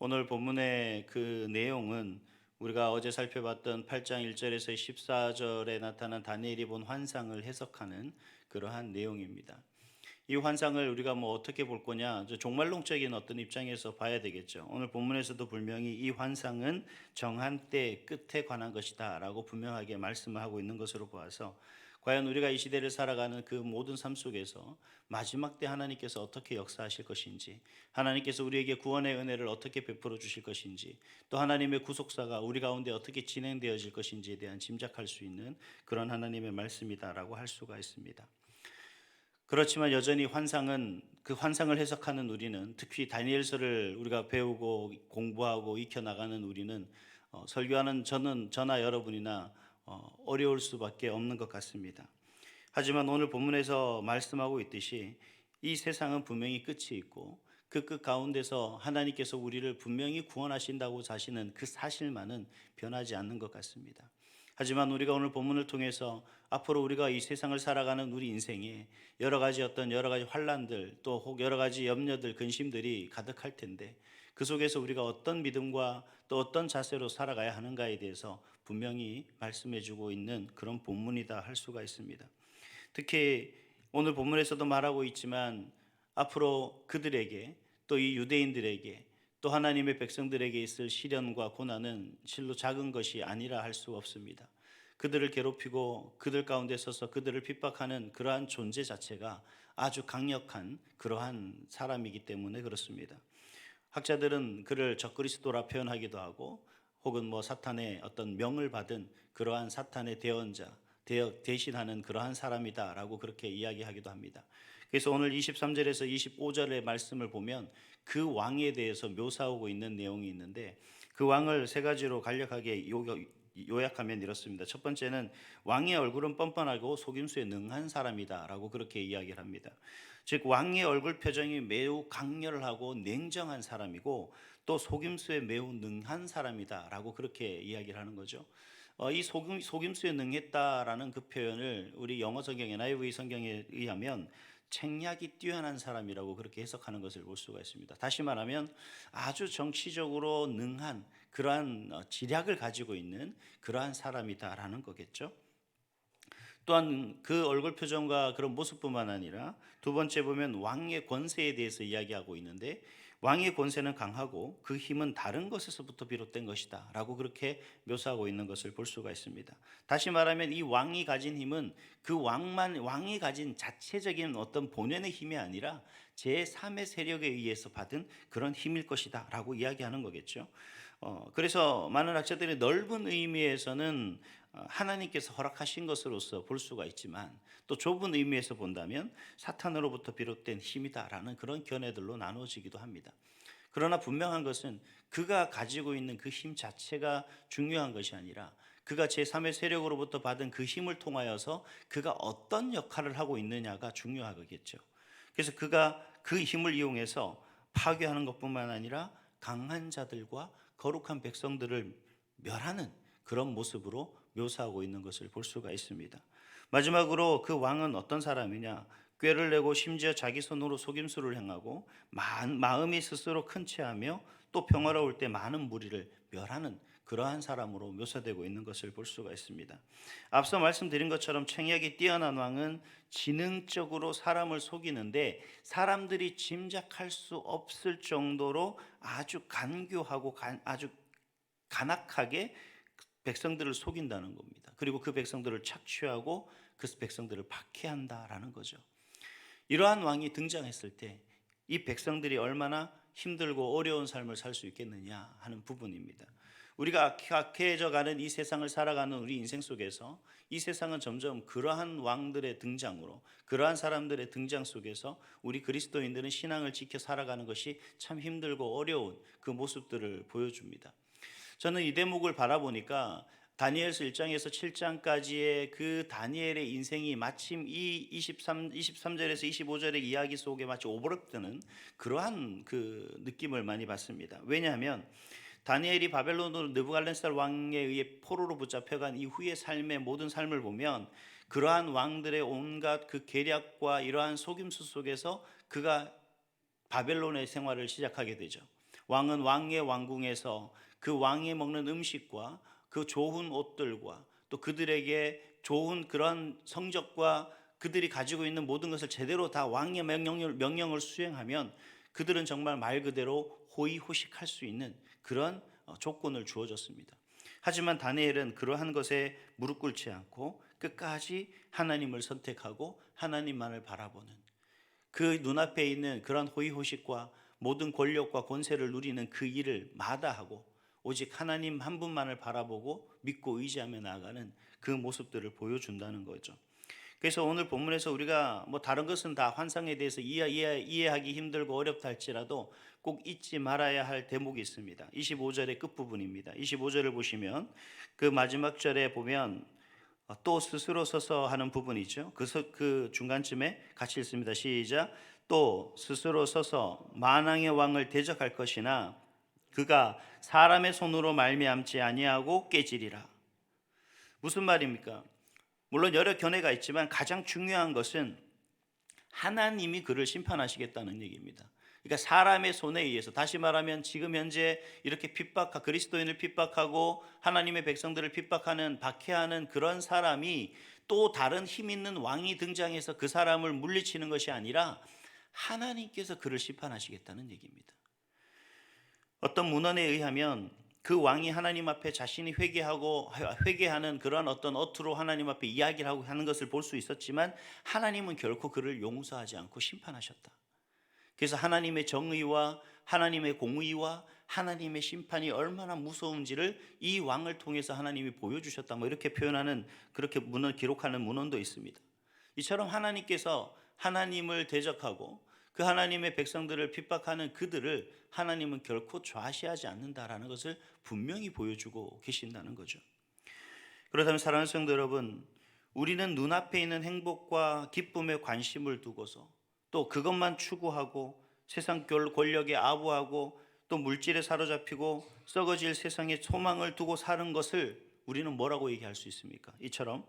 오늘 본문의 그 내용은 우리가 어제 살펴봤던 8장 1절에서 14절에 나타난 다니엘이 본 환상을 해석하는 그러한 내용입니다. 이 환상을 우리가 어떻게 볼 거냐, 종말론적인 어떤 입장에서 봐야 되겠죠. 오늘 본문에서도 분명히 이 환상은 정한 때 끝에 관한 것이다라고 분명하게 말씀을 하고 있는 것으로 보아서, 과연 우리가 이 시대를 살아가는 그 모든 삶 속에서 마지막 때 하나님께서 어떻게 역사하실 것인지, 하나님께서 우리에게 구원의 은혜를 어떻게 베풀어 주실 것인지, 또 하나님의 구속사가 우리 가운데 어떻게 진행되어질 것인지에 대한 짐작할 수 있는 그런 하나님의 말씀이다라고 할 수가 있습니다. 그렇지만 여전히 그 환상을 해석하는 우리는, 특히 다니엘서를 우리가 배우고 공부하고 익혀 나가는 우리는, 설교하는 저나 여러분이나 어려울 수밖에 없는 것 같습니다. 하지만 오늘 본문에서 말씀하고 있듯이 이 세상은 분명히 끝이 있고, 그 끝 가운데서 하나님께서 우리를 분명히 구원하신다고 자시는 그 사실만은 변하지 않는 것 같습니다. 하지만 우리가 오늘 본문을 통해서 앞으로 우리가 이 세상을 살아가는 우리 인생에 여러 가지 환란들, 또 혹 여러 가지 염려들, 근심들이 가득할 텐데, 그 속에서 우리가 어떤 믿음과 또 어떤 자세로 살아가야 하는가에 대해서 분명히 말씀해 주고 있는 그런 본문이다 할 수가 있습니다. 특히 오늘 본문에서도 말하고 있지만, 앞으로 그들에게, 또 이 유대인들에게, 또 하나님의 백성들에게 있을 시련과 고난은 실로 작은 것이 아니라 할 수 없습니다. 그들을 괴롭히고 그들 가운데 서서 그들을 핍박하는 그러한 존재 자체가 아주 강력한 그러한 사람이기 때문에 그렇습니다. 학자들은 그를 적그리스도라 표현하기도 하고, 혹은 사탄의 어떤 명을 받은 그러한 사탄의 대언자, 대신하는 그러한 사람이다라고 그렇게 이야기하기도 합니다. 그래서 오늘 23절에서 25절의 말씀을 보면 그 왕에 대해서 묘사하고 있는 내용이 있는데, 그 왕을 세 가지로 간략하게 요약하면 이렇습니다. 첫 번째는 왕의 얼굴은 뻔뻔하고 속임수에 능한 사람이다라고 그렇게 이야기를 합니다. 즉, 왕의 얼굴 표정이 매우 강렬하고 냉정한 사람이고, 또 속임수에 매우 능한 사람이다라고 그렇게 이야기를 하는 거죠. 이 속임수에 능했다라는 그 표현을 우리 영어 성경의 NIV 성경에 의하면 책략이 뛰어난 사람이라고 그렇게 해석하는 것을 볼 수가 있습니다. 다시 말하면 아주 정치적으로 능한 그러한 지략을 가지고 있는 그러한 사람이다라는 거겠죠. 또한 그 얼굴 표정과 그런 모습뿐만 아니라 두 번째 보면 왕의 권세에 대해서 이야기하고 있는데, 왕의 권세는 강하고 그 힘은 다른 것에서부터 비롯된 것이다 라고 그렇게 묘사하고 있는 것을 볼 수가 있습니다. 다시 말하면 이 왕이 가진 힘은 왕이 가진 자체적인 어떤 본연의 힘이 아니라 제3의 세력에 의해서 받은 그런 힘일 것이다 라고 이야기하는 거겠죠. 그래서 많은 학자들이 넓은 의미에서는 하나님께서 허락하신 것으로서 볼 수가 있지만, 또 좁은 의미에서 본다면 사탄으로부터 비롯된 힘이다라는 그런 견해들로 나누어지기도 합니다. 그러나 분명한 것은 그가 가지고 있는 그 힘 자체가 중요한 것이 아니라, 그가 제3의 세력으로부터 받은 그 힘을 통하여서 그가 어떤 역할을 하고 있느냐가 중요하겠죠. 그래서 그가 그 힘을 이용해서 파괴하는 것뿐만 아니라 강한 자들과 거룩한 백성들을 멸하는 그런 모습으로 묘사하고 있는 것을 볼 수가 있습니다. 마지막으로 그 왕은 어떤 사람이냐? 꾀를 내고 심지어 자기 손으로 속임수를 행하고 마음이 스스로 큰 채하며 또 평화로울 때 많은 무리를 멸하는 그러한 사람으로 묘사되고 있는 것을 볼 수가 있습니다. 앞서 말씀드린 것처럼 책략이 뛰어난 왕은 지능적으로 사람을 속이는데, 사람들이 짐작할 수 없을 정도로 아주 간교하고 아주 간악하게 백성들을 속인다는 겁니다. 그리고 그 백성들을 착취하고 그 백성들을 박해한다라는 거죠. 이러한 왕이 등장했을 때 이 백성들이 얼마나 힘들고 어려운 삶을 살 수 있겠느냐 하는 부분입니다. 우리가 악해져 가는 이 세상을 살아가는 우리 인생 속에서, 이 세상은 점점 그러한 왕들의 등장으로, 그러한 사람들의 등장 속에서 우리 그리스도인들은 신앙을 지켜 살아가는 것이 참 힘들고 어려운 그 모습들을 보여줍니다. 저는 이 대목을 바라보니까 다니엘서 1장에서 7장까지의 그 다니엘의 인생이 마침 이 23절에서 25절의 이야기 속에 마치 오버랩되는 그러한 그 느낌을 많이 받습니다. 왜냐하면 다니엘이 바벨론으로 느부갓네살 왕에 의해 포로로 붙잡혀간 이후의 삶의 모든 삶을 보면, 그러한 왕들의 온갖 그 계략과 이러한 속임수 속에서 그가 바벨론의 생활을 시작하게 되죠. 왕은 왕의 왕궁에서 그 왕이 먹는 음식과 그 좋은 옷들과 또 그들에게 좋은 그런 성적과 그들이 가지고 있는 모든 것을 제대로 다 왕의 명령을 수행하면 그들은 정말 말 그대로 호의호식할 수 있는 그런 조건을 주어졌습니다. 하지만 다니엘은 그러한 것에 무릎 꿇지 않고 끝까지 하나님을 선택하고 하나님만을 바라보는, 그 눈앞에 있는 그런 호의호식과 모든 권력과 권세를 누리는 그 일을 마다하고 오직 하나님 한 분만을 바라보고 믿고 의지하며 나아가는 그 모습들을 보여준다는 거죠. 그래서 오늘 본문에서 우리가 다른 것은 다 환상에 대해서 이해하기 힘들고 어렵다 할지라도 꼭 잊지 말아야 할 대목이 있습니다. 25절의 끝부분입니다. 25절을 보시면 그 마지막 절에 보면 또 스스로 서서 하는 부분이죠. 그 중간쯤에 같이 읽습니다. 시작. 또 스스로 서서 만왕의 왕을 대적할 것이나 그가 사람의 손으로 말미암지 아니하고 깨지리라. 무슨 말입니까? 물론 여러 견해가 있지만 가장 중요한 것은 하나님이 그를 심판하시겠다는 얘기입니다. 그러니까 사람의 손에 의해서, 다시 말하면 지금 현재 이렇게 그리스도인을 핍박하고 하나님의 백성들을 핍박하는, 박해하는 그런 사람이 또 다른 힘 있는 왕이 등장해서 그 사람을 물리치는 것이 아니라 하나님께서 그를 심판하시겠다는 얘기입니다. 어떤 문헌에 의하면 그 왕이 하나님 앞에 자신이 회개하는 그런 어떤 어투로 하나님 앞에 이야기를 하는 것을 볼 수 있었지만 하나님은 결코 그를 용서하지 않고 심판하셨다. 그래서 하나님의 정의와 하나님의 공의와 하나님의 심판이 얼마나 무서운지를 이 왕을 통해서 하나님이 보여주셨다, 이렇게 표현하는, 그렇게 기록하는 문헌도 있습니다. 이처럼 하나님께서 하나님을 대적하고 그 하나님의 백성들을 핍박하는 그들을 하나님은 결코 좌시하지 않는다라는 것을 분명히 보여주고 계신다는 거죠. 그렇다면 사랑하는 성도 여러분, 우리는 눈앞에 있는 행복과 기쁨에 관심을 두고서 또 그것만 추구하고 세상 권력에 아부하고 또 물질에 사로잡히고 썩어질 세상에 소망을 두고 사는 것을 우리는 뭐라고 얘기할 수 있습니까? 이처럼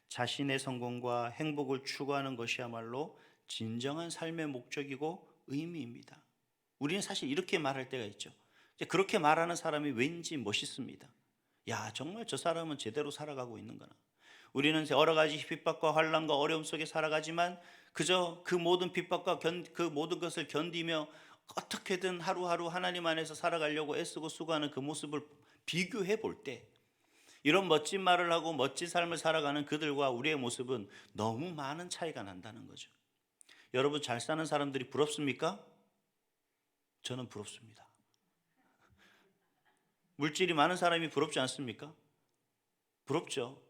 자신의 성공과 행복을 추구하는 것이야말로 진정한 삶의 목적이고 의미입니다. 우리는 사실 이렇게 말할 때가 있죠. 그렇게 말하는 사람이 왠지 멋있습니다. 야, 정말 저 사람은 제대로 살아가고 있는구나. 우리는 여러 가지 핍박과 환난과 어려움 속에 살아가지만 그저 그 모든 핍박과 그 모든 것을 견디며 어떻게든 하루하루 하나님 안에서 살아가려고 애쓰고 수고하는 그 모습을 비교해 볼 때 이런 멋진 말을 하고 멋진 삶을 살아가는 그들과 우리의 모습은 너무 많은 차이가 난다는 거죠. 여러분, 잘 사는 사람들이 부럽습니까? 저는 부럽습니다. 물질이 많은 사람이 부럽지 않습니까? 부럽죠.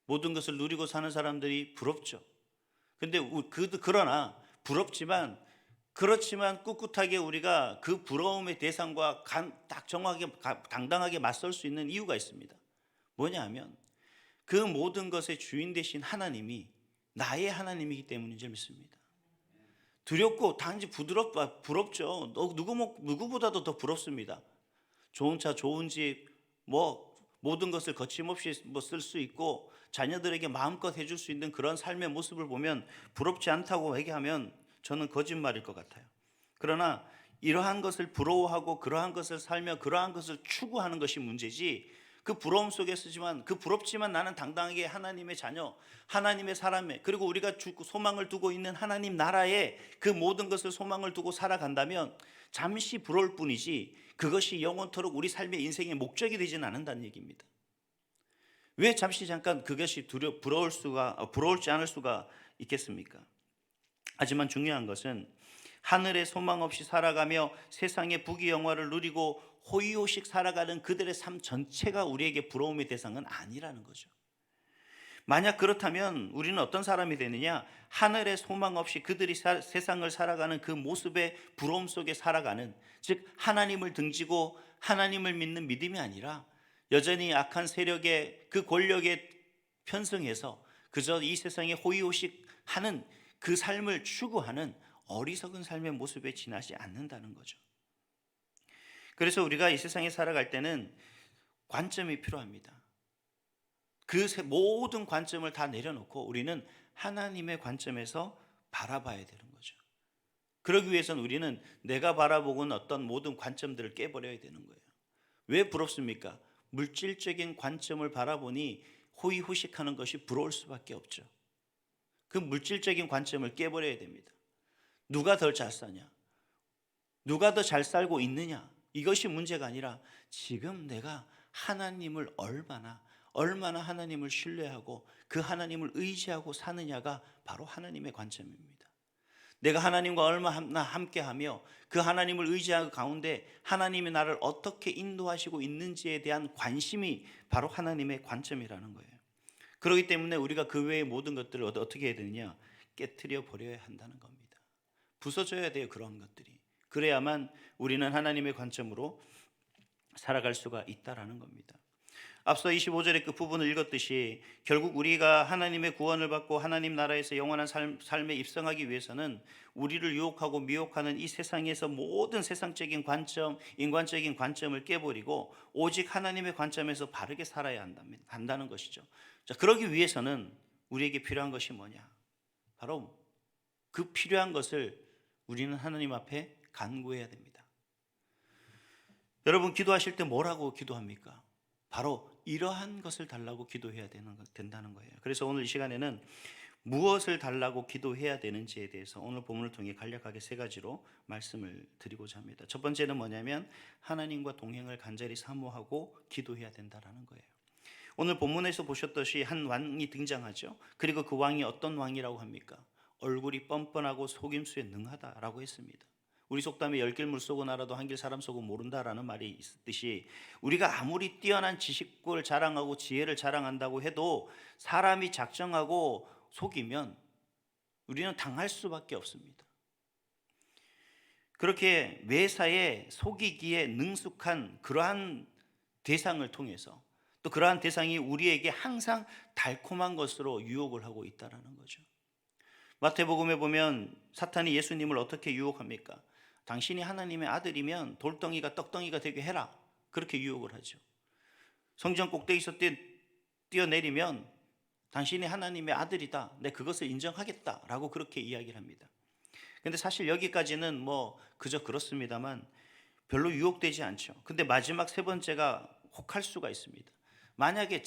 모든 것을 누리고 사는 사람들이 부럽죠. 근데 그러나 부럽지만, 그렇지만 꿋꿋하게 우리가 그 부러움의 대상과 딱 정확하게 당당하게 맞설 수 있는 이유가 있습니다. 뭐냐 하면 그 모든 것의 주인 되신 하나님이 나의 하나님이기 때문인 줄 믿습니다. 두렵고 단지 부럽죠. 누구보다도 더 부럽습니다. 좋은 차, 좋은 집, 모든 것을 거침없이 쓸 수 있고 자녀들에게 마음껏 해줄 수 있는 그런 삶의 모습을 보면 부럽지 않다고 얘기하면 저는 거짓말일 것 같아요. 그러나 이러한 것을 부러워하고 그러한 것을 살며 그러한 것을 추구하는 것이 문제지, 그 부러움 속에 쓰지만 그 부럽지만 나는 당당하게 하나님의 자녀, 하나님의 사람에, 그리고 우리가 소망을 두고 있는 하나님 나라에 그 모든 것을 소망을 두고 살아간다면 잠시 부러울 뿐이지 그것이 영원토록 우리 삶의 인생의 목적이 되지는 않는다는 얘기입니다. 왜 잠깐 그것이 부러울지 않을 수가 있겠습니까? 하지만 중요한 것은 하늘에 소망 없이 살아가며 세상의 부귀영화를 누리고 호의호식 살아가는 그들의 삶 전체가 우리에게 부러움의 대상은 아니라는 거죠. 만약 그렇다면 우리는 어떤 사람이 되느냐? 하늘에 소망 없이 그들이 세상을 살아가는 그 모습의 부러움 속에 살아가는, 즉 하나님을 등지고 하나님을 믿는 믿음이 아니라 여전히 악한 세력의 그 권력에 편승해서 그저 이 세상에 호의호식하는 그 삶을 추구하는 어리석은 삶의 모습에 지나지 않는다는 거죠. 그래서 우리가 이 세상에 살아갈 때는 관점이 필요합니다. 그 모든 관점을 다 내려놓고 우리는 하나님의 관점에서 바라봐야 되는 거죠. 그러기 위해서는 우리는 내가 바라보고는 어떤 모든 관점들을 깨버려야 되는 거예요. 왜 부럽습니까? 물질적인 관점을 바라보니 호의호식하는 것이 부러울 수밖에 없죠. 그 물질적인 관점을 깨버려야 됩니다. 누가 더 잘 사냐? 누가 더 잘 살고 있느냐? 이것이 문제가 아니라 지금 내가 하나님을 얼마나 하나님을 신뢰하고 그 하나님을 의지하고 사느냐가 바로 하나님의 관점입니다. 내가 하나님과 얼마나 함께하며 그 하나님을 의지하는 가운데 하나님이 나를 어떻게 인도하시고 있는지에 대한 관심이 바로 하나님의 관점이라는 거예요. 그렇기 때문에 우리가 그 외의 모든 것들을 어떻게 해야 되느냐? 깨트려 버려야 한다는 겁니다. 부서져야 돼요, 그런 것들이. 그래야만 우리는 하나님의 관점으로 살아갈 수가 있다라는 겁니다. 앞서 25절의 그 부분을 읽었듯이 결국 우리가 하나님의 구원을 받고 하나님 나라에서 영원한 삶에 입성하기 위해서는 우리를 유혹하고 미혹하는 이 세상에서 모든 세상적인 관점, 인간적인 관점을 깨버리고 오직 하나님의 관점에서 바르게 살아야 한다는 것이죠. 자, 그러기 위해서는 우리에게 필요한 것이 뭐냐? 바로 그 필요한 것을 우리는 하나님 앞에 간구해야 됩니다. 여러분, 기도하실 때 뭐라고 기도합니까? 바로 이러한 것을 달라고 기도해야 된다는 거예요. 그래서 오늘 이 시간에는 무엇을 달라고 기도해야 되는지에 대해서 오늘 본문을 통해 간략하게 세 가지로 말씀을 드리고자 합니다. 첫 번째는 뭐냐면 하나님과 동행을 간절히 사모하고 기도해야 된다는 거예요. 오늘 본문에서 보셨듯이 한 왕이 등장하죠. 그리고 그 왕이 어떤 왕이라고 합니까? 얼굴이 뻔뻔하고 속임수에 능하다라고 했습니다. 우리 속담에 열 길 물속은 알아도 한 길 사람 속은 모른다라는 말이 있듯이 우리가 아무리 뛰어난 지식을 자랑하고 지혜를 자랑한다고 해도 사람이 작정하고 속이면 우리는 당할 수밖에 없습니다. 그렇게 매사에 속이기에 능숙한 그러한 대상을 통해서 또 그러한 대상이 우리에게 항상 달콤한 것으로 유혹을 하고 있다는 거죠. 마태복음에 보면 사탄이 예수님을 어떻게 유혹합니까? 당신이 하나님의 아들이면 돌덩이가 떡덩이가 되게 해라. 그렇게 유혹을 하죠. 성전 꼭대기에서 뛰어내리면 당신이 하나님의 아들이다. 내 그것을 인정하겠다라고 그렇게 이야기를 합니다. 근데 사실 여기까지는 뭐 그저 그렇습니다만 별로 유혹되지 않죠. 근데 마지막 세 번째가 혹할 수가 있습니다. 만약에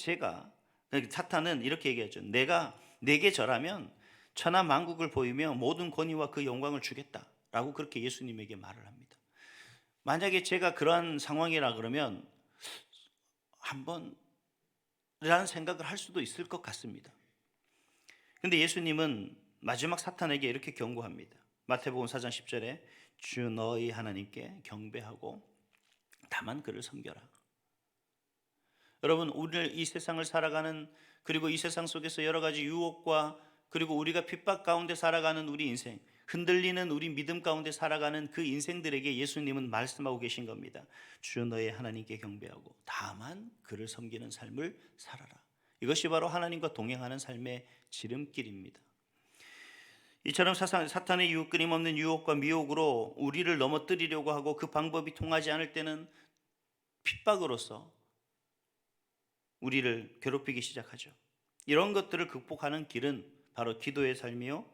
사탄은 이렇게 얘기하죠. 내게 절하면 천하 만국을 보이며 모든 권위와 그 영광을 주겠다라고 그렇게 예수님에게 말을 합니다. 만약에 제가 그러한 상황이라 그러면 한번 라는 생각을 할 수도 있을 것 같습니다. 근데 예수님은 마지막 사탄에게 이렇게 경고합니다. 마태복음 4장 10절에 주 너희 하나님께 경배하고 다만 그를 섬겨라. 여러분, 오늘 이 세상을 살아가는, 그리고 이 세상 속에서 여러 가지 유혹과 그리고 우리가 핍박 가운데 살아가는 우리 인생, 흔들리는 우리 믿음 가운데 살아가는 그 인생들에게 예수님은 말씀하고 계신 겁니다. 주 너의 하나님께 경배하고 다만 그를 섬기는 삶을 살아라. 이것이 바로 하나님과 동행하는 삶의 지름길입니다. 이처럼 사탄의 끊임없는 유혹과 미혹으로 우리를 넘어뜨리려고 하고 그 방법이 통하지 않을 때는 핍박으로서 우리를 괴롭히기 시작하죠. 이런 것들을 극복하는 길은 바로 기도의 삶이요,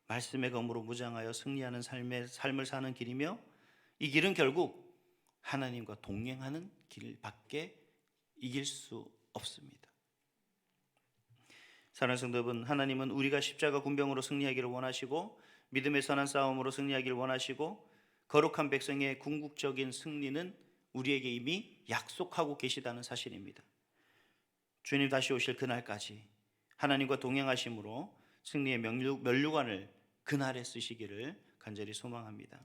말씀의 검으로 무장하여 승리하는 삶을 사는 길이며, 이 길은 결국 하나님과 동행하는 길밖에 이길 수 없습니다. 사랑하는 성도 여러분, 하나님은 우리가 십자가 군병으로 승리하기를 원하시고 믿음의 선한 싸움으로 승리하기를 원하시고 거룩한 백성의 궁극적인 승리는 우리에게 이미 약속하고 계시다는 사실입니다. 주님 다시 오실 그날까지 하나님과 동행하심으로 승리의 면류관을 그날에 쓰시기를 간절히 소망합니다.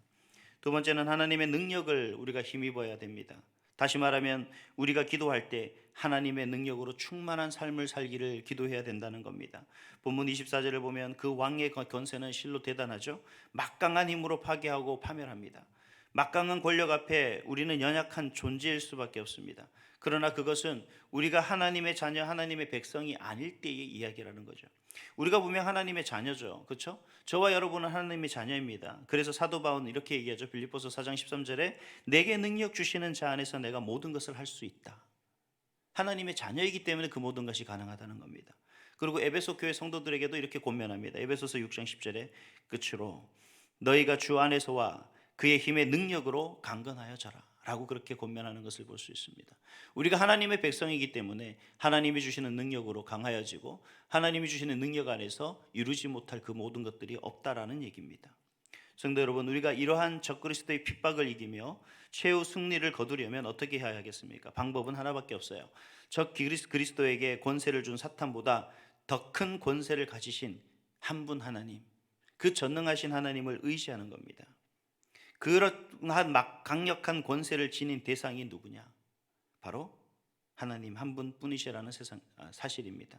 두 번째는 하나님의 능력을 우리가 힘입어야 됩니다. 다시 말하면 우리가 기도할 때 하나님의 능력으로 충만한 삶을 살기를 기도해야 된다는 겁니다. 본문 24절을 보면 그 왕의 권세는 실로 대단하죠. 막강한 힘으로 파괴하고 파멸합니다. 막강한 권력 앞에 우리는 연약한 존재일 수밖에 없습니다. 그러나 그것은 우리가 하나님의 자녀, 하나님의 백성이 아닐 때의 이야기라는 거죠. 우리가 분명 하나님의 자녀죠. 그렇죠? 저와 여러분은 하나님의 자녀입니다. 그래서 사도 바울은 이렇게 얘기하죠. 빌립보서 4장 13절에 내게 능력 주시는 자 안에서 내가 모든 것을 할 수 있다. 하나님의 자녀이기 때문에 그 모든 것이 가능하다는 겁니다. 그리고 에베소 교회 성도들에게도 이렇게 권면합니다. 에베소서 6장 10절에 끝으로 너희가 주 안에서와 그의 힘의 능력으로 강건하여져라 라고 그렇게 권면하는 것을 볼 수 있습니다. 우리가 하나님의 백성이기 때문에 하나님이 주시는 능력으로 강하여지고 하나님이 주시는 능력 안에서 이루지 못할 그 모든 것들이 없다라는 얘기입니다. 성도 여러분, 우리가 이러한 적그리스도의 핍박을 이기며 최후 승리를 거두려면 어떻게 해야 하겠습니까? 방법은 하나밖에 없어요. 그리스도에게 권세를 준 사탄보다 더 큰 권세를 가지신 한 분 하나님, 그 전능하신 하나님을 의지하는 겁니다. 그러한 강력한 권세를 지닌 대상이 누구냐? 바로 하나님 한 분뿐이시라는 사실입니다.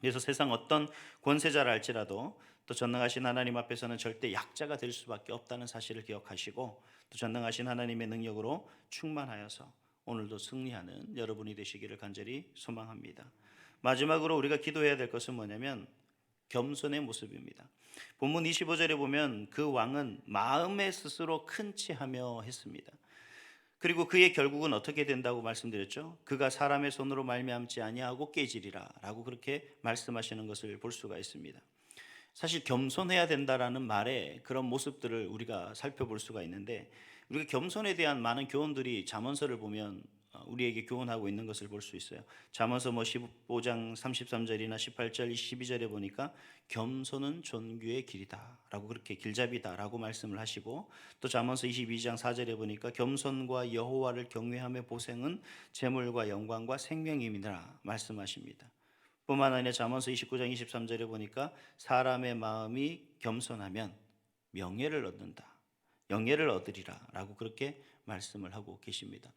그래서 세상 어떤 권세자라 할지라도 또 전능하신 하나님 앞에서는 절대 약자가 될 수밖에 없다는 사실을 기억하시고 또 전능하신 하나님의 능력으로 충만하여서 오늘도 승리하는 여러분이 되시기를 간절히 소망합니다. 마지막으로 우리가 기도해야 될 것은 뭐냐면 겸손의 모습입니다. 본문 25절에 보면 그 왕은 마음에 스스로 큰 체하며 했습니다. 그리고 그의 결국은 어떻게 된다고 말씀드렸죠? 그가 사람의 손으로 말미암지 아니하고 깨지리라 라고 그렇게 말씀하시는 것을 볼 수가 있습니다. 사실 겸손해야 된다라는 말에 그런 모습들을 우리가 살펴볼 수가 있는데 우리가 겸손에 대한 많은 교훈들이 잠언서를 보면 우리에게 교훈하고 있는 것을 볼 수 있어요. 잠언서 15장 33절이나 18절 12절에 보니까 겸손은 존귀의 길이다 라고 그렇게 길잡이다 라고 말씀을 하시고 또 잠언서 22장 4절에 보니까 겸손과 여호와를 경외하며 보생은 재물과 영광과 생명임이라 말씀하십니다. 뿐만 아니라 잠언서 29장 23절에 보니까 사람의 마음이 겸손하면 명예를 얻는다, 영예를 얻으리라 라고 그렇게 말씀을 하고 계십니다.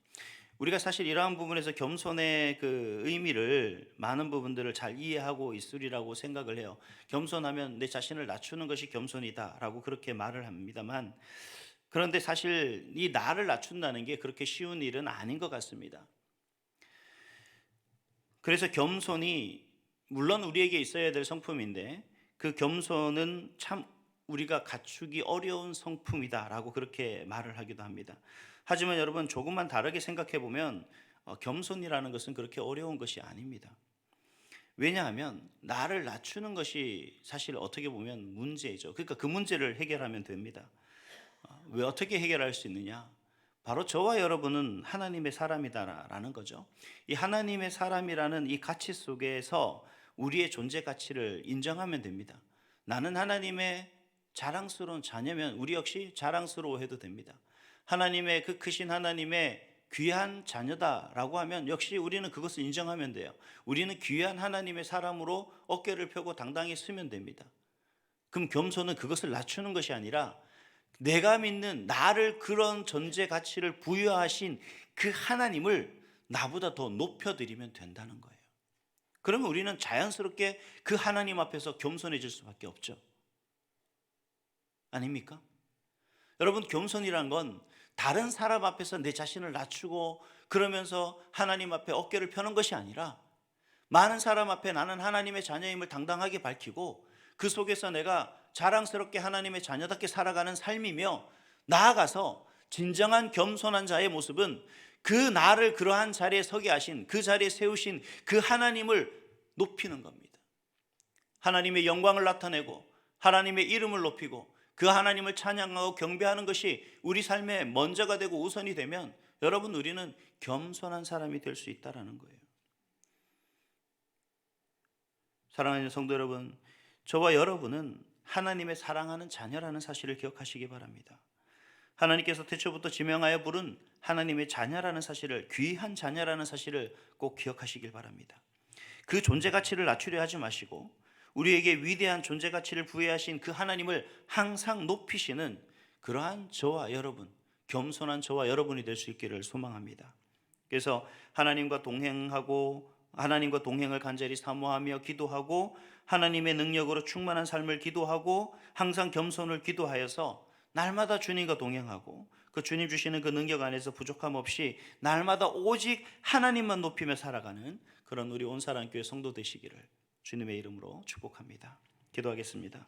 우리가 사실 이러한 부분에서 겸손의 그 의미를 많은 부분들을 잘 이해하고 있으리라고 생각을 해요. 겸손하면 내 자신을 낮추는 것이 겸손이다 라고 그렇게 말을 합니다만 그런데 사실 이 나를 낮춘다는 게 그렇게 쉬운 일은 아닌 것 같습니다. 그래서 겸손이 물론 우리에게 있어야 될 성품인데 그 겸손은 참 우리가 갖추기 어려운 성품이다라고 그렇게 말을 하기도 합니다. 하지만 여러분 조금만 다르게 생각해 보면 겸손이라는 것은 그렇게 어려운 것이 아닙니다. 왜냐하면 나를 낮추는 것이 사실 어떻게 보면 문제죠. 그러니까 그 문제를 해결하면 됩니다. 왜 어떻게 해결할 수 있느냐? 바로 저와 여러분은 하나님의 사람이다라는 거죠. 이 하나님의 사람이라는 이 가치 속에서 우리의 존재 가치를 인정하면 됩니다. 나는 하나님의 자랑스러운 자녀면 우리 역시 자랑스러워해도 됩니다. 하나님의 그 크신 하나님의 귀한 자녀다라고 하면 역시 우리는 그것을 인정하면 돼요. 우리는 귀한 하나님의 사람으로 어깨를 펴고 당당히 서면 됩니다. 그럼 겸손은 그것을 낮추는 것이 아니라 내가 믿는 나를 그런 존재 가치를 부여하신 그 하나님을 나보다 더 높여드리면 된다는 거예요. 그러면 우리는 자연스럽게 그 하나님 앞에서 겸손해질 수밖에 없죠. 아닙니까? 여러분 겸손이란 건 다른 사람 앞에서 내 자신을 낮추고 그러면서 하나님 앞에 어깨를 펴는 것이 아니라 많은 사람 앞에 나는 하나님의 자녀임을 당당하게 밝히고 그 속에서 내가 자랑스럽게 하나님의 자녀답게 살아가는 삶이며 나아가서 진정한 겸손한 자의 모습은 그 나를 그러한 자리에 서게 하신 그 자리에 세우신 그 하나님을 높이는 겁니다. 하나님의 영광을 나타내고 하나님의 이름을 높이고 그 하나님을 찬양하고 경배하는 것이 우리 삶의 먼저가 되고 우선이 되면 여러분 우리는 겸손한 사람이 될 수 있다는 거예요. 사랑하는 성도 여러분, 저와 여러분은 하나님의 사랑하는 자녀라는 사실을 기억하시기 바랍니다. 하나님께서 태초부터 지명하여 부른 하나님의 자녀라는 사실을, 귀한 자녀라는 사실을 꼭 기억하시길 바랍니다. 그 존재 가치를 낮추려 하지 마시고 우리에게 위대한 존재 가치를 부여하신 그 하나님을 항상 높이시는 그러한 저와 여러분, 겸손한 저와 여러분이 될 수 있기를 소망합니다. 그래서 하나님과 동행을 간절히 사모하며 기도하고 하나님의 능력으로 충만한 삶을 기도하고 항상 겸손을 기도하여서 날마다 주님과 동행하고 그 주님 주시는 그 능력 안에서 부족함 없이 날마다 오직 하나님만 높이며 살아가는 그런 우리 온사랑교회 성도 되시기를 주님의 이름으로 축복합니다. 기도하겠습니다.